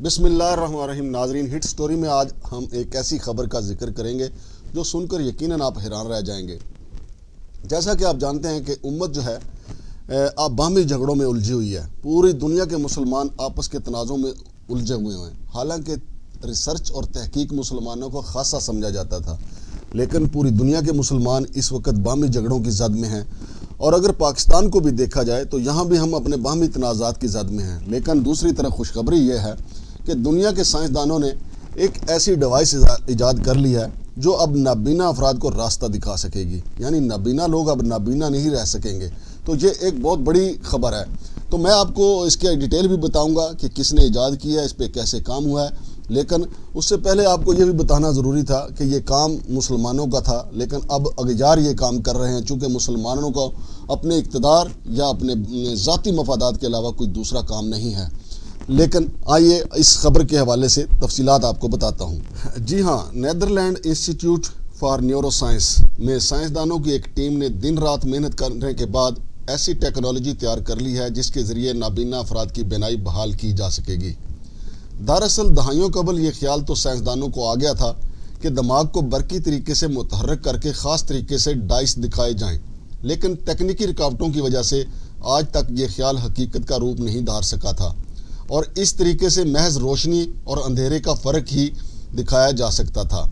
बिस्मिल्लाहिर्रहमानिर्रहीम। नाजरीन, hit story में आज हम एक ऐसी खबर का जिक्र करेंगे जो सुनकर यकीनन आप हैरान रह जाएंगे। जैसा कि आप जानते हैं कि उम्मत जो है आप बाहमी झगड़ों में उलझी हुई है। पूरी दुनिया के मुसलमान आपस के तनाज़ों में उलझे हुए हैं। हालांकि रिसर्च और तहकीक मुसलमानों को खासा समझा जाता था, लेकिन पूरी दुनिया के मुसलमान इस वक्त बाहमी झगड़ों की जद में हैं। और अगर पाकिस्तान को भी देखा जाए तो यहाँ भी हम अपने बाहमी तनाज़ात की जद में हैं। लेकिन दूसरी तरफ खुशखबरी ये है कि दुनिया के साइंसदानों ने एक ऐसी डिवाइस ईजाद कर ली है जो अब नाबीना अफराद को रास्ता दिखा सकेगी। यानी नाबीना लोग अब नाबीना नहीं रह सकेंगे। तो ये एक बहुत बड़ी खबर है। तो मैं आपको इसके डिटेल भी बताऊंगा कि किसने ईजाद किया है, इस पर कैसे काम हुआ है। लेकिन उससे पहले आपको ये भी बताना ज़रूरी था कि ये काम मुसलमानों का था, लेकिन अब अगजार ये काम कर रहे हैं चूँकि मुसलमानों को अपने इक़्तिदार या अपने ज़ाती मफादात के अलावा कोई दूसरा काम नहीं है। लेकिन आइए इस खबर के हवाले से तफसीलात आपको बताता हूँ। जी हाँ, नीदरलैंड इंस्टीट्यूट फॉर न्यूरोसाइंस में साइंसदानों की एक टीम ने दिन रात मेहनत करने के बाद ऐसी टेक्नोलॉजी तैयार कर ली है जिसके ज़रिए नाबीना अफराद की बीनाई बहाल की जा सकेगी। दरअसल दहाइयों कबल ये ख्याल तो साइंसदानों को आ गया था कि दिमाग को बरकी तरीके से मुतहर्रिक करके ख़ास तरीके से डाइस दिखाए जाएं, लेकिन तकनीकी रुकावटों की वजह से आज तक ये ख्याल हकीकत का रूप नहीं धार सका था और इस तरीके से महज रोशनी और अंधेरे का फ़र्क ही दिखाया जा सकता था।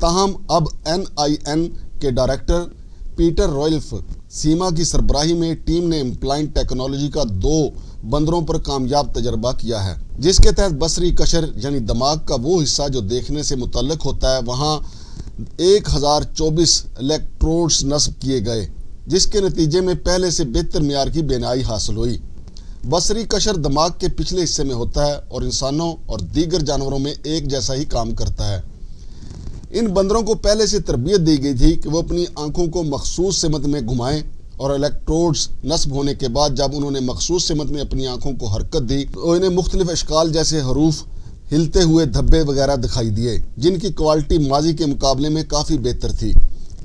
ताहम अब NIN के डायरेक्टर पीटर रॉयल्फ सीमा की सरबराही में टीम ने इम्प्लांट टेक्नोलॉजी का 2 बंदरों पर कामयाब तजर्बा किया है, जिसके तहत बसरी कशर यानी दिमाग का वो हिस्सा जो देखने से मुतल्लिक होता है वहाँ 1024 इलेक्ट्रोड्स नस्ब किए गए, जिसके नतीजे में पहले से बेहतर मियार की बीनाई हासिल हुई। बसरी कशर दिमाग के पिछले हिस्से में होता है और इंसानों और दीगर जानवरों में एक जैसा ही काम करता है। इन बंदरों को पहले से तरबियत दी गई थी कि वो अपनी आंखों को मखसूस सिमत में घुमाएं और इलेक्ट्रोड्स नस्ब होने के बाद जब उन्होंने मखसूस सिमत में अपनी आंखों को हरकत दी तो इन्हें मुख्तलिफ अशकाल जैसे हरूफ, हिलते हुए धब्बे वगैरह दिखाई दिए, जिनकी क्वालिटी माजी के मुकाबले में काफ़ी बेहतर थी।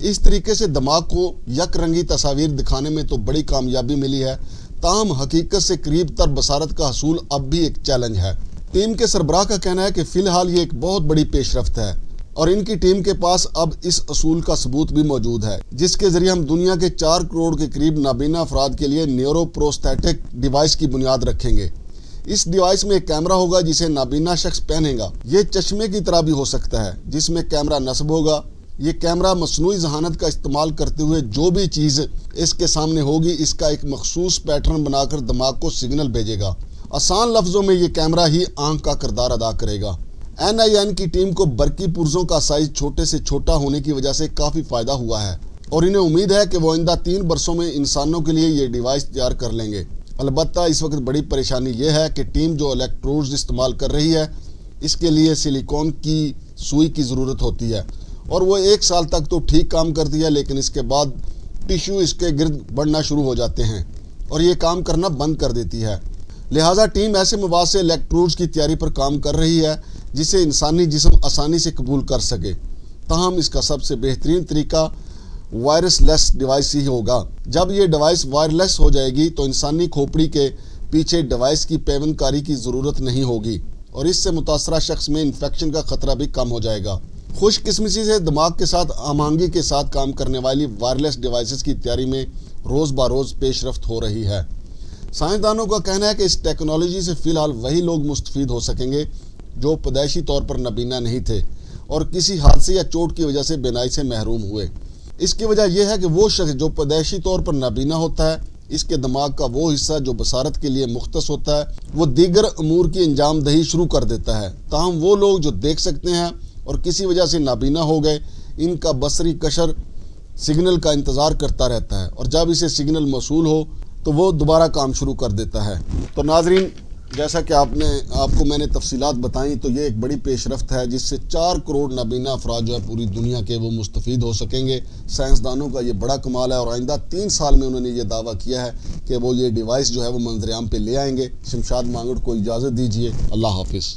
इस तरीके से दिमाग को यक रंगी तस्वीर दिखाने में तो बड़ी कामयाबी मिली है, ताहम हकीकत से करीब तर बसारत का हसूल अब भी एक चैलेंज है। टीम के सरबराह का कहना है कि फ़िलहाल ये एक बहुत बड़ी पेशरफ्त है और इनकी टीम के पास अब इस असूल का सबूत भी मौजूद है, जिसके ज़रिए हम दुनिया के 4 करोड़ के करीब नाबीना अफराद के लिए न्यूरोप्रोस्थेटिक डिवाइस की बुनियाद रखेंगे। इस डिवाइस में एक कैमरा होगा जिसे नाबीना शख्स पहनेगा। ये चश्मे की तरह भी हो सकता है जिसमें कैमरा नस्ब होगा। ये कैमरा मसनूई ज़हानत का इस्तेमाल करते हुए जो भी चीज़ इसके सामने होगी इसका एक मखसूस पैटर्न बनाकर दिमाग को सिग्नल भेजेगा। आसान लफ्ज़ों में ये कैमरा ही आंख का किरदार अदा करेगा। NIN की टीम को बरकी पुर्जों का साइज छोटे से छोटा होने की वजह से काफ़ी फ़ायदा हुआ है और इन्हें उम्मीद है कि वो आइंदा 3 बरसों में इंसानों के लिए ये डिवाइस तैयार कर लेंगे। अलबत्ता इस वक्त बड़ी परेशानी ये है कि टीम जो इलेक्ट्रोड्स इस्तेमाल कर रही है इसके लिए सिलिकॉन की सुई की ज़रूरत होती है और वो 1 साल तक तो ठीक काम करती है, लेकिन इसके बाद टिश्यू इसके गिर्द बढ़ना शुरू हो जाते हैं और ये काम करना बंद कर देती है। लिहाजा टीम ऐसे मवाद से इलेक्ट्रोड्स की तैयारी पर काम कर रही है जिसे इंसानी जिस्म आसानी से कबूल कर सके। ताहम इसका सबसे बेहतरीन तरीका वायरलेस डिवाइस ही होगा। जब ये डिवाइस वायरलेस हो जाएगी तो इंसानी खोपड़ी के पीछे डिवाइस की पेवंदकारी की ज़रूरत नहीं होगी और इससे मुतासरा शख्स में इन्फेक्शन का ख़तरा भी कम हो जाएगा। खुशकिस्मती से दिमाग के साथ आमांगी के साथ काम करने वाली वायरलेस डिवाइसेस की तैयारी में रोज़ ब रोज़ पेशरफ्त हो रही है। साइंसदानों का कहना है कि इस टेक्नोलॉजी से फ़िलहाल वही लोग मुस्तफ़ीद हो सकेंगे जो पैदाइशी तौर पर नाबीना नहीं थे और किसी हादसे या चोट की वजह से बीनाई से महरूम हुए। इसकी वजह यह है कि वो शख्स जो पैदाइशी तौर पर नाबीना होता है इसके दिमाग का वो हिस्सा जो बसारत के लिए मुख्तस होता है वो दीगर अमूर की अंजाम दही शुरू कर देता है। ताहम वो लोग जो देख सकते हैं और किसी वजह से नाबीना हो गए, इनका बसरी कशर सिग्नल का इंतज़ार करता रहता है और जब इसे सिग्नल मौसूल हो तो वो दोबारा काम शुरू कर देता है। तो नाजरीन, जैसा कि आपको मैंने तफसीलात बताई तो ये एक बड़ी पेशरफ्त है जिससे 4 करोड़ नाबीना अफराद जो है पूरी दुनिया के वो मुस्तफ़ीद हो सकेंगे। साइंसदानों का ये बड़ा कमाल है और आइंदा 3 साल में उन्होंने ये दावा किया है कि वो ये डिवाइस जो है वो मंजर आम पे ले आएंगे। शमशाद मांगड़ को इजाज़त दीजिए। अल्लाह हाफिज़।